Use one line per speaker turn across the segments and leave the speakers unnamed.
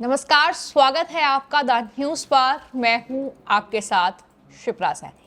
नमस्कार, स्वागत है आपका द न्यूज पर। मैं हूं आपके साथ शिप्रा सैनी।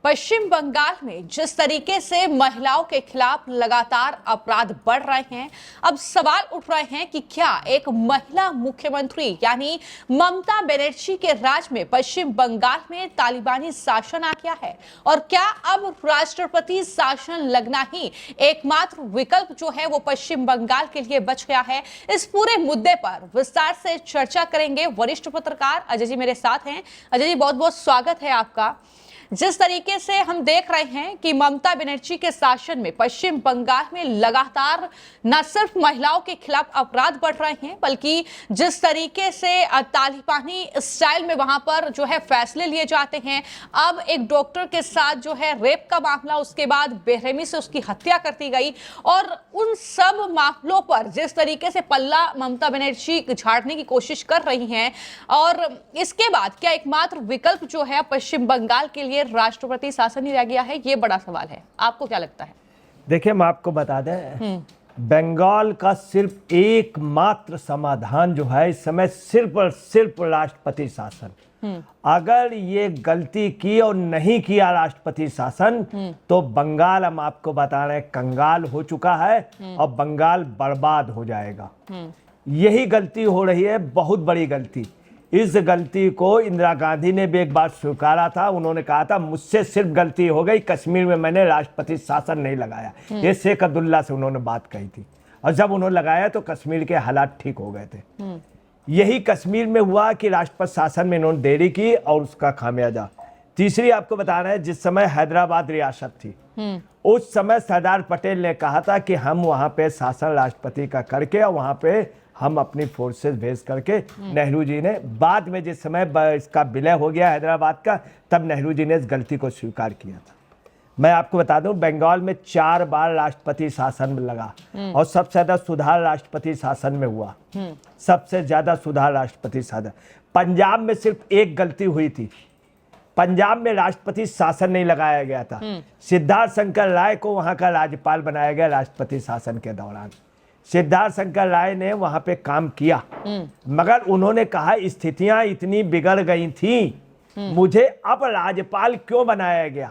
पश्चिम बंगाल में जिस तरीके से महिलाओं के खिलाफ लगातार अपराध बढ़ रहे हैं, अब सवाल उठ रहे हैं कि क्या एक महिला मुख्यमंत्री यानी ममता बनर्जी के राज में पश्चिम बंगाल में तालिबानी शासन आ गया है और क्या अब राष्ट्रपति शासन लगना ही एकमात्र विकल्प जो है वो पश्चिम बंगाल के लिए बच गया है। इस पूरे मुद्दे पर विस्तार से चर्चा करेंगे। वरिष्ठ पत्रकार अजय जी मेरे साथ हैं। अजय जी, बहुत बहुत स्वागत है आपका। जिस तरीके से हम देख रहे हैं कि ममता बनर्जी के शासन में पश्चिम बंगाल में लगातार न सिर्फ महिलाओं के खिलाफ अपराध बढ़ रहे हैं, बल्कि जिस तरीके से तालिबानी स्टाइल में वहां पर जो है फैसले लिए जाते हैं। अब एक डॉक्टर के साथ जो है रेप का मामला, उसके बाद बेरहमी से उसकी हत्या कर दी गई और उन सब मामलों पर जिस तरीके से पल्ला ममता बनर्जी झाड़ने की कोशिश कर रही हैं और इसके बाद क्या एकमात्र विकल्प जो है पश्चिम बंगाल के लिए राष्ट्रपति शासन ही रह गया है, ये बड़ा सवाल है। आपको क्या लगता है?
देखिए, मैं आपको बता दें, बंगाल का सिर्फ एकमात्र समाधान जो है इस समय सिर्फ और सिर्फ राष्ट्रपति शासन। अगर ये गलती की और नहीं किया राष्ट्रपति शासन तो बंगाल, हम आपको बता रहे हैं, कंगाल हो चुका है और बंगाल बर्बाद हो जाएगा। यही गलती हो रही है, बहुत बड़ी गलती। इस गलती को इंदिरा गांधी ने भी एक बार स्वीकारा था। उन्होंने कहा था, मुझसे सिर्फ गलती हो गई, कश्मीर में मैंने राष्ट्रपति शासन नहीं लगाया। ये शेख अब्दुल्ला से उन्होंने बात कही थी और जब उन्होंने लगाया तो कश्मीर के हालात ठीक हो गए थे। यही कश्मीर में हुआ कि राष्ट्रपति शासन में इन्होंने देरी की और उसका खामियाजा। तीसरी आपको बता रहे हैं, जिस समय हैदराबाद रियासत थी उस समय सरदार पटेल ने कहा था कि हम वहां पे शासन राष्ट्रपति का करके और वहां पे हम अपनी फोर्सेस भेज करके, नेहरू जी ने बाद में जिस समय इसका विलय हो गया हैदराबाद का, तब नेहरू जी ने इस गलती को स्वीकार किया था। मैं आपको बता दूं, बंगाल में 4 बार राष्ट्रपति शासन लगा और सबसे ज्यादा सुधार राष्ट्रपति शासन में हुआ। सबसे ज्यादा सुधार राष्ट्रपति शासन। पंजाब में सिर्फ एक गलती हुई थी, पंजाब में राष्ट्रपति शासन नहीं लगाया गया था। सिद्धार्थ शंकर राय को वहां का राज्यपाल बनाया गया राष्ट्रपति शासन के दौरान। सिद्धार्थ शंकर राय ने वहां पे काम किया, मगर उन्होंने कहा स्थितियां इतनी बिगड़ गई थी, मुझे अब राज्यपाल क्यों बनाया गया।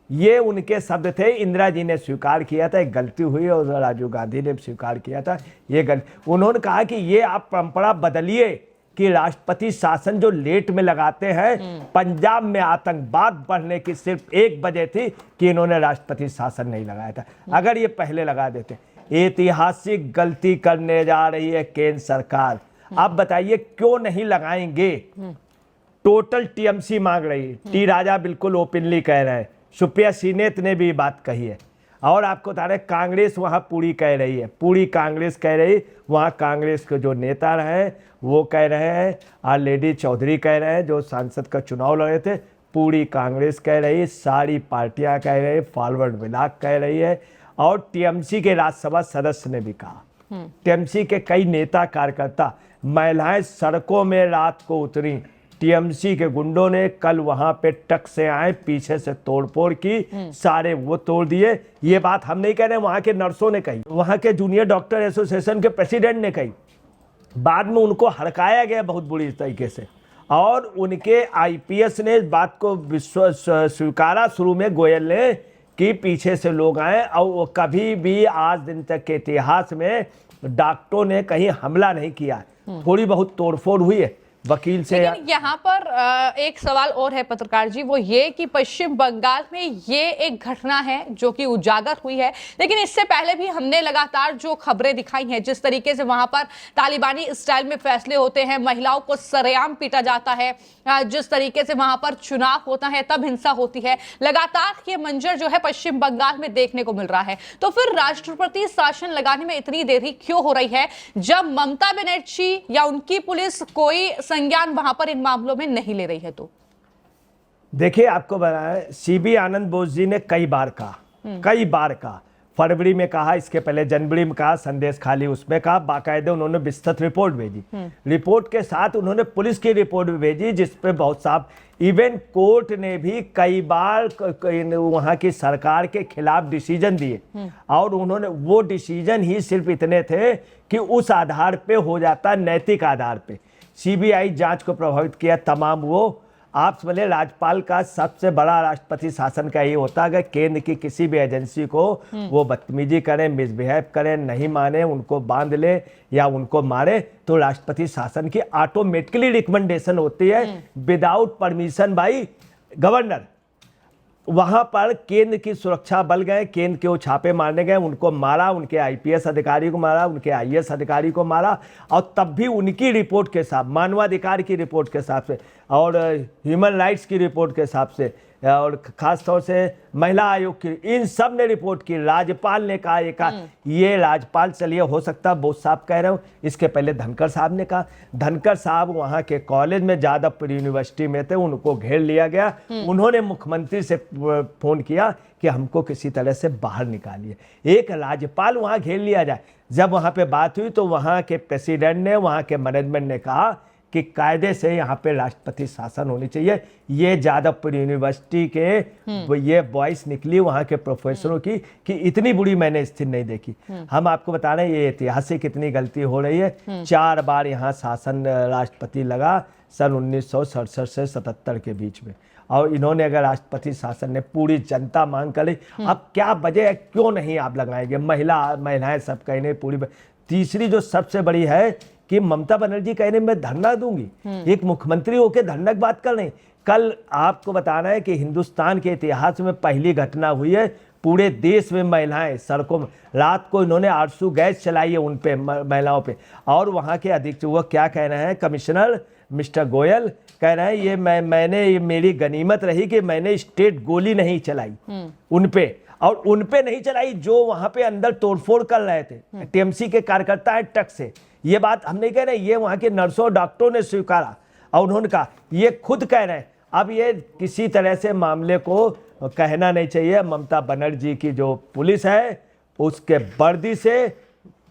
ये उनके शब्द थे। इंदिरा जी ने स्वीकार किया था, एक गलती हुई और राजीव गांधी ने स्वीकार किया था ये गलती। उन्होंने कहा कि ये आप परंपरा बदलिए कि राष्ट्रपति शासन जो लेट में लगाते हैं। पंजाब में आतंकवाद बढ़ने की सिर्फ एक वजह थी कि इन्होंने राष्ट्रपति शासन नहीं लगाया था। अगर ये पहले लगा देते। ऐतिहासिक गलती करने जा रही है केंद्र सरकार। आप बताइए क्यों नहीं लगाएंगे। टोटल टीएमसी मांग रही है। टी राजा बिल्कुल ओपनली कह रहे हैं, सुप्रिया सीनेत ने भी बात कही है और आपको बता रहे कांग्रेस वहां पूरी कह रही है, पूरी कांग्रेस कह रही। वहां कांग्रेस के जो नेता रहे वो कह रहे हैं, और लेडी चौधरी कह रहे हैं जो सांसद का चुनाव लड़े थे, पूरी कांग्रेस कह रही है, सारी पार्टियां कह रही है, फॉरवर्ड ब्लॉक कह रही है और टीएमसी के राज्यसभा सदस्य ने भी कहा। टीएमसी के कई नेता कार्यकर्ता, महिलाएं सड़कों में रात को उतरी। टीएमसी के गुंडों ने कल वहां पे ट्रक से आए, पीछे से तोड़फोड़ की, सारे वो तोड़ दिए। ये बात हम नहीं कह रहे, वहां के नर्सों ने कही, वहां के जूनियर डॉक्टर एसोसिएशन के प्रेसिडेंट ने कही। बाद में उनको हड़काया गया बहुत बुरी तरीके से और उनके आईपीएस ने इस बात को स्वीकारा शुरू में, गोयल ने, कि पीछे से लोग आए और कभी भी आज दिन तक के इतिहास में डॉक्टरों ने कहीं हमला नहीं किया। थोड़ी बहुत तोड़फोड़ हुई है वकील से।
लेकिन यहाँ पर एक सवाल और है पत्रकार जी, वो ये कि पश्चिम बंगाल में ये एक घटना है जो कि उजागर हुई है, लेकिन इससे पहले भी हमने लगातार जो खबरें दिखाई हैं, जिस तरीके से वहां पर तालिबानी स्टाइल में फैसले होते हैं, महिलाओं को सरेआम पीटा जाता है, जिस तरीके से वहां पर चुनाव होता है तब हिंसा होती है, लगातार ये मंजर जो है पश्चिम बंगाल में देखने को मिल रहा है। तो फिर राष्ट्रपति शासन लगाने में इतनी देरी क्यों हो रही है जब ममता बनर्जी या उनकी पुलिस कोई संज्ञान वहां पर इन मामलों में नहीं ले रही है? तो
देखिए, आपको बताएं, सीबी आनंद बोस जी ने कई बार कहा, फरवरी में कहा, इसके पहले जनवरी में कहा, संदेश खाली उसमें कहा, बाकायदे उन्होंने विस्तृत रिपोर्ट भेजी। रिपोर्ट के साथ उन्होंने पुलिस की रिपोर्ट भी भेजी जिसपे बहुत साफ, इवन कोर्ट ने भी कई बार वहाँ की सरकार के खिलाफ डिसीजन दिए और उन्होंने वो डिसीजन ही सिर्फ इतने थे कि उस आधार पे हो जाता, नैतिक आधार पे सीबीआई जांच को प्रभावित किया तमाम। वो आप समझिए राज्यपाल का सबसे बड़ा राष्ट्रपति शासन का ये होता है, अगर केंद्र की किसी भी एजेंसी को वो बदतमीजी करें, मिसबिहेव करें, नहीं माने, उनको बांध ले या उनको मारे, तो राष्ट्रपति शासन की ऑटोमेटिकली रिकमेंडेशन होती है विदाउट परमिशन बाई गवर्नर। वहां पर केंद्र की सुरक्षा बल गए, केंद्र के वो छापे मारने गए, उनको मारा, उनके आईपीएस अधिकारी को मारा, उनके आईएएस अधिकारी को मारा, और तब भी उनकी रिपोर्ट के साथ, मानवाधिकार की रिपोर्ट के हिसाब से और ह्यूमन राइट्स की रिपोर्ट के हिसाब से और खास तौर से महिला आयोग की, इन सब ने रिपोर्ट की। राज्यपाल ने कहा, ये राज्यपाल, चलिए हो सकता है बहुत साहब कह रहे हो, इसके पहले धनखड़ साहब ने कहा। धनखड़ साहब वहाँ के कॉलेज में जादवपुर यूनिवर्सिटी में थे, उनको घेर लिया गया। उन्होंने मुख्यमंत्री से फोन किया कि हमको किसी तरह से बाहर निकालिए। एक राज्यपाल वहाँ घेर लिया जाए। जब वहाँ पे बात हुई तो वहाँ के प्रेसिडेंट ने, वहाँ के मैनेजमेंट ने कहा कि कायदे से यहाँ पे राष्ट्रपति शासन होनी चाहिए। ये जादवपुर यूनिवर्सिटी के ये वॉइस निकली वहाँ के प्रोफेसरों की कि इतनी बुरी मैंने स्थिति नहीं देखी। हम आपको बता रहे हैं ये ऐतिहासिक इतनी गलती हो रही है। 4 बार यहाँ शासन राष्ट्रपति लगा सन 1967 से 77 के बीच में, और इन्होंने अगर राष्ट्रपति शासन ने पूरी जनता मांग कर ली, अब क्या वजह है, क्यों नहीं आप लगाएंगे? महिलाएं सब कहने पूरी। तीसरी जो सबसे बड़ी है कि ममता बनर्जी कहने मैं धरना दूंगी, एक मुख्यमंत्री होकर धरना की बात कर रहे हैं। कल आपको बताना है कि हिंदुस्तान के इतिहास में पहली घटना हुई है, पूरे देश में महिलाएं सड़कों में, रात को इन्होंने आरसू गैस चलाई है उन पे, महिलाओं पे। और वहाँ के अधीक्षक वो क्या कह रहे हैं, कमिश्नर मिस्टर गोयल कह रहे हैं, ये मेरी गनीमत रही कि मैंने स्टेट गोली नहीं चलाई उन पे, और उन पे नहीं चलाई जो वहाँ पे अंदर तोड़फोड़ कर रहे थे टीएमसी के कार्यकर्ता है टक से। ये बात हम नहीं कह रहे, ये वहाँ के नर्सों डॉक्टरों ने स्वीकारा और उन्होंने कहा, ये खुद कह रहे हैं। अब ये किसी तरह से मामले को कहना नहीं चाहिए। ममता बनर्जी की जो पुलिस है उसके वर्दी से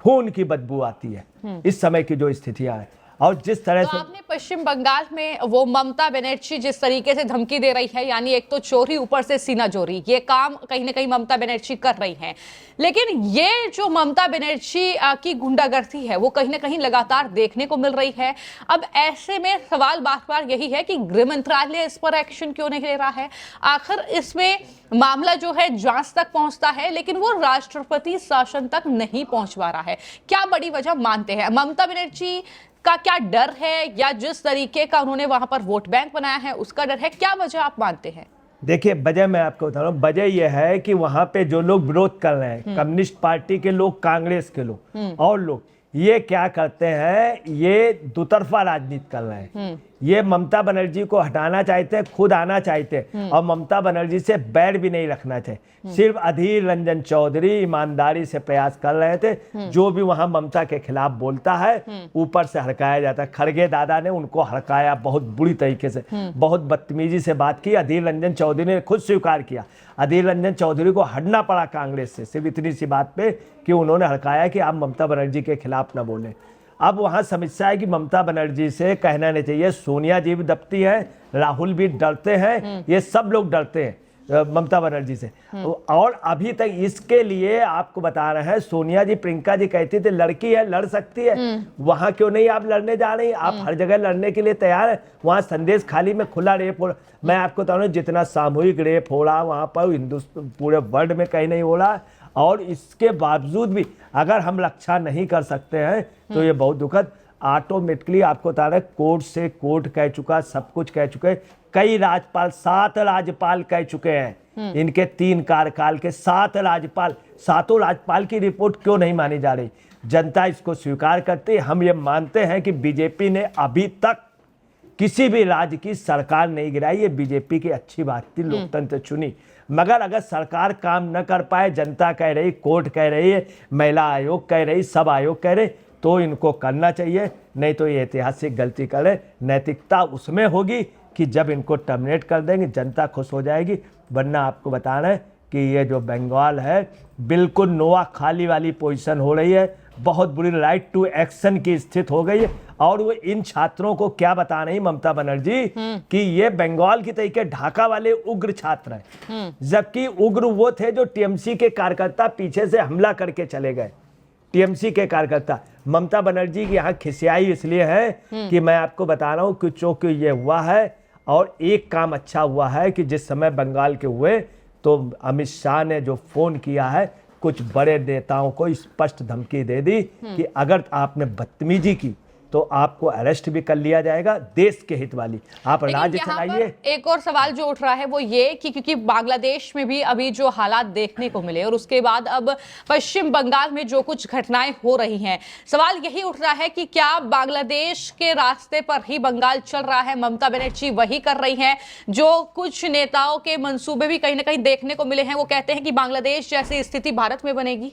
खून की बदबू आती है इस समय की जो स्थितियां हैं। और जिस तरह से
आपने पश्चिम बंगाल में वो ममता बनर्जी जिस तरीके से धमकी दे रही है, यानी एक तो चोरी ऊपर से सीना चोरी, ये काम कहीं ना कहीं ममता बनर्जी कर रही है। लेकिन ये जो ममता बनर्जी की गुंडागर्दी है वो कहीं ना कहीं लगातार देखने को मिल रही है। अब ऐसे में सवाल बार बार यही है कि गृह मंत्रालय इस पर एक्शन क्यों नहीं ले रहा है? आखिर इसमें मामला जो है जांच तक पहुंचता है लेकिन वो राष्ट्रपति शासन तक नहीं पहुंच पा रहा है। क्या बड़ी वजह मानते हैं? ममता बनर्जी का क्या डर है, या जिस तरीके का उन्होंने वहां पर वोट बैंक बनाया है उसका डर है? क्या वजह आप मानते हैं?
देखिए, वजह मैं आपको बता रहा हूँ। वजह यह है कि वहां पे जो लोग विरोध कर रहे हैं, कम्युनिस्ट पार्टी के लोग, कांग्रेस के लोग और लोग, ये क्या करते हैं, ये दुतरफा राजनीति कर रहे हैं। ये ममता बनर्जी को हटाना चाहते हैं, खुद आना चाहते हैं, और ममता बनर्जी से बैर भी नहीं रखना चाहिए। सिर्फ अधीर रंजन चौधरी ईमानदारी से प्रयास कर रहे थे। जो भी वहां ममता के खिलाफ बोलता है ऊपर से हड़काया जाता है। खड़गे दादा ने उनको हड़काया बहुत बुरी तरीके से, बहुत बदतमीजी से बात की। अधीर रंजन चौधरी ने खुद स्वीकार किया, अधीर रंजन चौधरी को हटना पड़ा कांग्रेस से सिर्फ इतनी सी बात पे कि उन्होंने हड़काया कि आप ममता बनर्जी के खिलाफ ना बोलें। अब वहाँ समस्या है कि ममता बनर्जी से कहना नहीं चाहिए। सोनिया जी भी दबती है, राहुल भी डरते हैं, ये सब लोग डरते हैं ममता बनर्जी से। और अभी तक इसके लिए आपको बता रहे हैं, सोनिया जी, प्रियंका जी कहती थी लड़की है, लड़ सकती है, वहां क्यों नहीं आप लड़ने जा रही? आप हर जगह लड़ने के लिए तैयार है। वहां संदेश खाली में खुला रेप हो रहा, मैं आपको बता रहा हूँ जितना सामूहिक रेप हो रहा वहां पर हिंदुस्तान पूरे वर्ल्ड में कहीं नहीं हो रहा। और इसके बावजूद भी अगर हम रक्षा नहीं कर सकते हैं तो ये बहुत दुखद। ऑटोमेटिकली आपको बता रहे, कोर्ट से कोर्ट कह चुका, सब कुछ कह चुके, कई राज्यपाल, 7 राज्यपाल कह चुके हैं। इनके 3 कार्यकाल के 7 राज्यपाल, 7 राज्यपाल की रिपोर्ट क्यों नहीं मानी जा रही? जनता इसको स्वीकार करती है। हम ये मानते हैं कि बीजेपी ने अभी तक किसी भी राज्य की सरकार नहीं गिराई। ये बीजेपी की अच्छी बात थी, लोकतंत्र चुनी। मगर अगर सरकार काम न कर पाए, जनता कह रही, कोर्ट कह रही है, महिला आयोग कह रही, सब आयोग कह रहे, तो इनको करना चाहिए। नहीं तो ये ऐतिहासिक गलती करे। नैतिकता उसमें होगी कि जब इनको टर्मिनेट कर देंगे जनता खुश हो जाएगी। वरना आपको बताना है कि ये जो बंगाल है बिल्कुल नोआ खाली वाली पोजीशन हो रही है, बहुत बुरी राइट टू एक्शन की स्थिति हो गई है। और वो इन छात्रों को क्या बता रही ममता बनर्जी कि ये बंगाल की तरीके ढाका वाले उग्र छात्र हैं, जबकि उग्र वो थे जो टीएमसी के कार्यकर्ता पीछे से हमला करके चले गए। टीएमसी के कार्यकर्ता ममता बनर्जी की यहाँ खिसियाई इसलिए है कि मैं आपको बता रहा हूँ कि चूंकि ये हुआ है और एक काम अच्छा हुआ है कि जिस समय बंगाल के हुए तो अमित शाह ने जो फोन किया है कुछ बड़े नेताओं को स्पष्ट धमकी दे दी कि अगर आपने बदतमीजी की तो आपको अरेस्ट भी कर लिया जाएगा, देश के हित वाली आप राज्य चलाइए।
एक और सवाल जो उठ रहा है वो ये कि क्योंकि बांग्लादेश में भी अभी जो हालात देखने को मिले और उसके बाद अब पश्चिम बंगाल में जो कुछ घटनाएं हो रही हैं, सवाल यही उठ रहा है कि क्या बांग्लादेश के रास्ते पर ही बंगाल चल रहा है, ममता बनर्जी वही कर रही हैं जो कुछ नेताओं के मंसूबे भी कहीं ना कहीं देखने को मिले हैं। वो कहते हैं कि बांग्लादेश जैसी स्थिति भारत में बनेगी।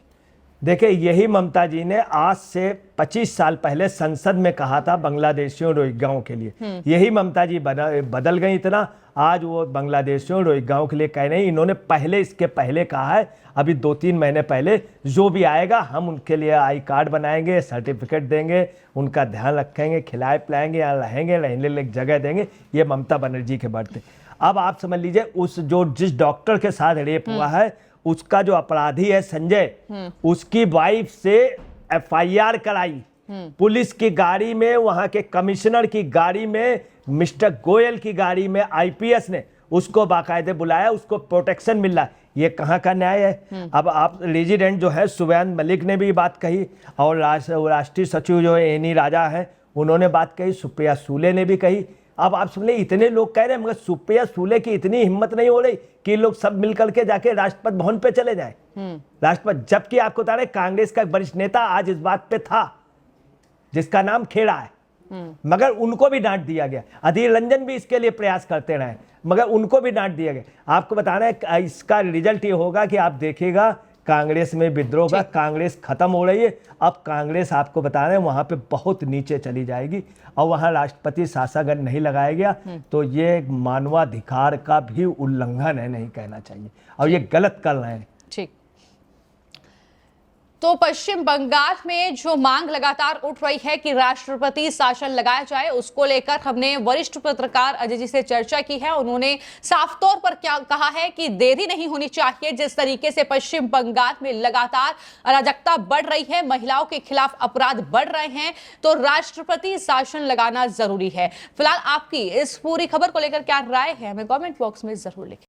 देखिए, यही ममता जी ने आज से 25 साल पहले संसद में कहा था बांग्लादेशियों रोहिंग्याओं के लिए। यही ममता जी बदल गई इतना, आज वो बांग्लादेशियों रोहिंग्याओं के लिए कह रही। इन्होंने पहले इसके पहले कहा है, अभी 2-3 महीने पहले, जो भी आएगा हम उनके लिए आई कार्ड बनाएंगे, सर्टिफिकेट देंगे, उनका ध्यान रखेंगे, खिलाए पिलाएंगे, यहाँ रहेंगे, रहने लिए जगह देंगे। ये ममता बनर्जी के बढ़ते। अब आप समझ लीजिए जिस डॉक्टर के साथ रेप हुआ है उसका जो अपराधी है संजय, उसकी वाइफ से एफआईआर कराई पुलिस की गाड़ी में, वहां के कमिश्नर की गाड़ी में, मिस्टर गोयल की गाड़ी में आईपीएस ने उसको बाकायदे बुलाया, उसको प्रोटेक्शन मिल रहा है। ये कहाँ का न्याय है? अब आप रेजिडेंट जो है सुबैन मलिक ने भी बात कही और राष्ट्रीय सचिव जो है एनी राजा है उन्होंने बात कही, सुप्रिया सूले ने भी कही। अब आप सुन ले, इतने लोग कह रहे हैं मगर सुप्रिया सूले की इतनी हिम्मत नहीं हो रही कि लोग सब मिलकर के जाके राष्ट्रपति भवन पे चले जाएं। राष्ट्रपति, जबकि आपको बता रहे कांग्रेस का एक वरिष्ठ नेता आज इस बात पे था जिसका नाम खेड़ा है, मगर उनको भी डांट दिया गया। अधीर रंजन भी इसके लिए प्रयास करते रहे मगर उनको भी डांट दिया गया। आपको बताना है इसका रिजल्ट ये होगा कि आप देखिएगा कांग्रेस में विद्रोह का, कांग्रेस खत्म हो रही है। अब कांग्रेस आपको बता रहे हैं वहां पे बहुत नीचे चली जाएगी और वहां राष्ट्रपति शासनागन नहीं लगाया गया तो ये मानवाधिकार का भी उल्लंघन है, नहीं कहना चाहिए, और ये गलत कर रहे हैं।
ठीक, तो पश्चिम बंगाल में जो मांग लगातार उठ रही है कि राष्ट्रपति शासन लगाया जाए, उसको लेकर हमने वरिष्ठ पत्रकार अजय जी से चर्चा की है। उन्होंने साफ तौर पर क्या कहा है कि देरी नहीं होनी चाहिए। जिस तरीके से पश्चिम बंगाल में लगातार अराजकता बढ़ रही है, महिलाओं के खिलाफ अपराध बढ़ रहे हैं, तो राष्ट्रपति शासन लगाना जरूरी है। फिलहाल आपकी इस पूरी खबर को लेकर क्या राय है हमें कमेंट बॉक्स में जरूर लिखें।